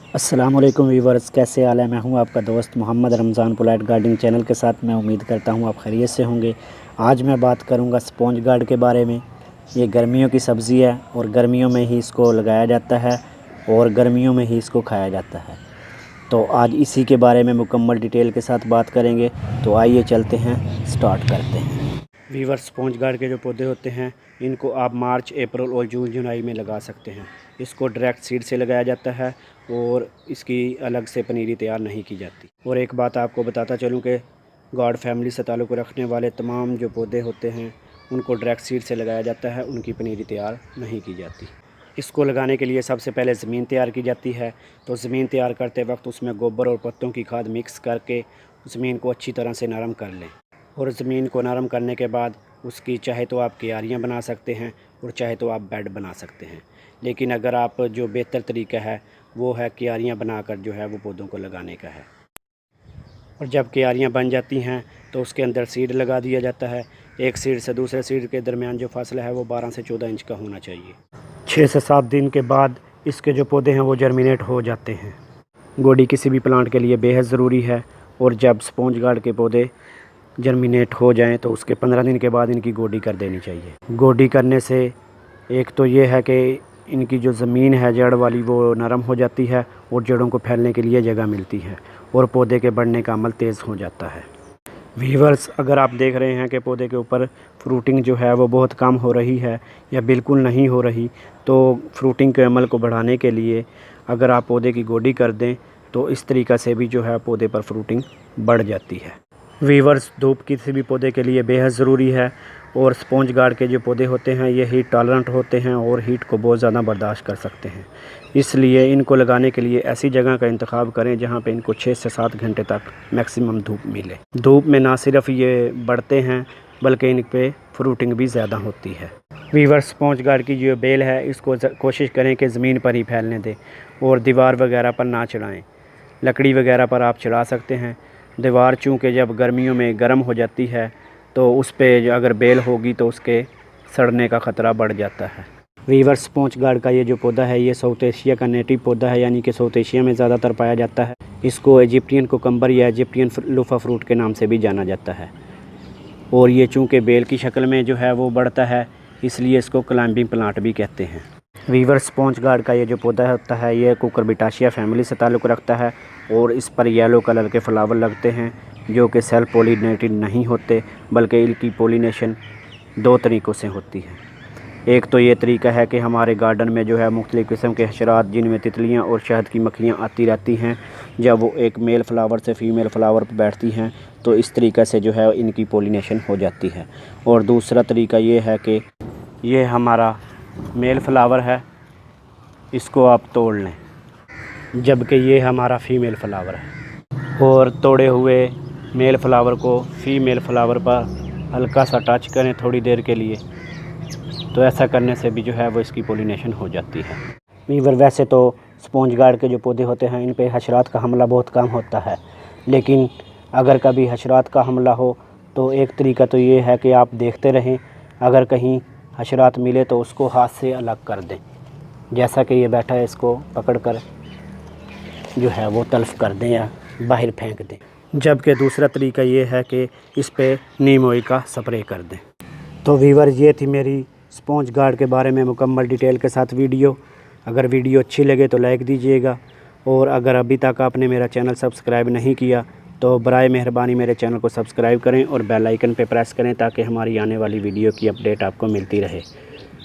अस्सलामुअलैकुम वीवर्स, कैसे हाल है। मैं हूं आपका दोस्त Mohammad Ramzan polite gardening channel के साथ। मैं उम्मीद करता हूं आप खैरियत से होंगे। आज मैं बात करूंगा स्पॉन्ज गार्ड के बारे में। ये गर्मियों की सब्ज़ी है और गर्मियों में ही इसको लगाया जाता है और गर्मियों में ही इसको खाया जाता है। तो आज इसी के बारे में मुकम्मल डिटेल के साथ बात करेंगे। तो आइए चलते हैं, स्टार्ट करते हैं। वीवर्स, स्पॉन्ज गार्ड के जो पौधे होते हैं इनको आप मार्च, अप्रैल और जून जुलाई में लगा सकते हैं। इसको डायरेक्ट सीड से लगाया जाता है और इसकी अलग से पनीरी तैयार नहीं की जाती। और एक बात आपको बताता चलूँ कि गार्ड फैमिली से ताल्लुक़ रखने वाले तमाम जो पौधे होते हैं उनको डायरेक्ट सीड से लगाया जाता है, उनकी पनीरी तैयार नहीं की जाती। इसको लगाने के लिए सबसे पहले ज़मीन तैयार की जाती है। तो ज़मीन तैयार करते वक्त उसमें गोबर और पत्तों की खाद मिक्स करके ज़मीन को अच्छी तरह से नरम कर लें। और ज़मीन को नरम करने के बाद उसकी चाहे तो आप क्यारियाँ बना सकते हैं और चाहे तो आप बेड बना सकते हैं। लेकिन अगर आप जो बेहतर तरीका है वो है क्यारियाँ बनाकर जो है वो पौधों को लगाने का है। और जब क्यारियाँ बन जाती हैं तो उसके अंदर सीड लगा दिया जाता है। एक सीड से दूसरे सीड के दरमियान जो फासला है वो 12 से 14 इंच का होना चाहिए। 6 से 7 दिन के बाद इसके जो पौधे हैं वो जर्मिनेट हो जाते हैं। गोडी किसी भी प्लांट के लिए बेहद ज़रूरी है। और जब स्पॉन्ज गार्ड के पौधे जर्मिनेट हो जाएं तो उसके 15 दिन के बाद इनकी गोडी कर देनी चाहिए। गोडी करने से एक तो ये है कि इनकी जो ज़मीन है जड़ वाली वो नरम हो जाती है और जड़ों को फैलने के लिए जगह मिलती है और पौधे के बढ़ने का अमल तेज़ हो जाता है। वीवर्स, अगर आप देख रहे हैं कि पौधे के ऊपर फ्रूटिंग जो है वो बहुत कम हो रही है या बिल्कुल नहीं हो रही, तो फ्रूटिंग के अमल को बढ़ाने के लिए अगर आप पौधे की गोडी कर दें तो इस तरीक़ा से भी जो है पौधे पर फ्रूटिंग बढ़ जाती है। वीवर्स, धूप किसी भी पौधे के लिए बेहद ज़रूरी है। और स्पॉन्ज गार्ड के जो पौधे होते हैं ये हीट टॉलरेंट होते हैं और हीट को बहुत ज़्यादा बर्दाश्त कर सकते हैं। इसलिए इनको लगाने के लिए ऐसी जगह का इंतखाब करें जहाँ पे इनको 6 से 7 घंटे तक मैक्सिमम धूप मिले। धूप में ना सिर्फ ये बढ़ते हैं बल्कि इन पे फ्रूटिंग भी ज़्यादा होती है। वीवर्स, स्पॉन्ज गार्ड की जो बेल है इसको कोशिश करें कि ज़मीन पर ही फैलने दें और दीवार वगैरह पर ना चढ़ाएँ। लकड़ी वगैरह पर आप चढ़ा सकते हैं। दीवार चूँकि जब गर्मियों में गर्म हो जाती है तो उस पे जो अगर बेल होगी तो उसके सड़ने का ख़तरा बढ़ जाता है। वीवर्स, स्पॉन्ज गार्ड का ये जो पौधा है ये साउथ एशिया का नेटिव पौधा है, यानी कि साउथ एशिया में ज़्यादातर पाया जाता है। इसको इजिप्टियन कोकम्बर या इजिप्टियन लूफा फ्रूट के नाम से भी जाना जाता है। और ये चूँकि बेल की शक्ल में जो है वो बढ़ता है इसलिए इसको क्लाइंबिंग प्लांट भी कहते हैं। वीवर्स, स्पॉन्ज गार्ड का ये जो पौधा होता है ये कुकुरबिटाशिया फैमिली से ताल्लुक़ रखता है और इस पर येलो कलर के फ्लावर लगते हैं जो कि सेल्फ पोलिनेटेड नहीं होते बल्कि इनकी पोलिनेशन 2 तरीक़ों से होती है। एक तो ये तरीका है कि हमारे गार्डन में जो है मुख्तलिफ़ किस्म के हशरात जिनमें तितलियाँ और शहद की मक्खियाँ आती रहती हैं, जब वो एक मेल फ्लावर से फ़ीमेल फ्लावर पर बैठती हैं तो इस तरीक़े से जो है इनकी पोलिनेशन हो जाती है। और दूसरा तरीका ये है कि ये हमारा मेल फ्लावर है, इसको आप तोड़ लें, जबकि ये हमारा फ़ीमेल फ्लावर है। और तोड़े हुए मेल फ्लावर को फ़ीमेल फ्लावर पर हल्का सा टच करें थोड़ी देर के लिए, तो ऐसा करने से भी जो है वो इसकी पोलिनेशन हो जाती है। वीवर, वैसे तो स्पॉन्ज गार्ड के जो पौधे होते हैं इन पे हशरात का हमला बहुत कम होता है, लेकिन अगर कभी हशरात का हमला हो तो एक तरीका तो ये है कि आप देखते रहें, अगर कहीं हशरात मिले तो उसको हाथ से अलग कर दें। जैसा कि ये बैठा है इसको पकड़कर जो है वो तल्फ़ कर दें या बाहर फेंक दें। जबकि दूसरा तरीका ये है कि इस पे नीम ऑयल का स्प्रे कर दें। तो वीवर, ये थी मेरी स्पॉन्ज गार्ड के बारे में मुकम्मल डिटेल के साथ वीडियो। अगर वीडियो अच्छी लगे तो लाइक दीजिएगा और अगर अभी तक आपने मेरा चैनल सब्सक्राइब नहीं किया तो बराए मेहरबानी मेरे चैनल को सब्सक्राइब करें और बेल आइकन पे प्रेस करें ताकि हमारी आने वाली वीडियो की अपडेट आपको मिलती रहे।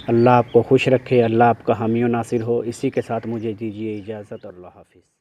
अल्लाह आपको खुश रखे, अल्लाह आपका हामी और नासिर हो। इसी के साथ मुझे दीजिए इजाज़त। अल्लाह हाफ़िज़।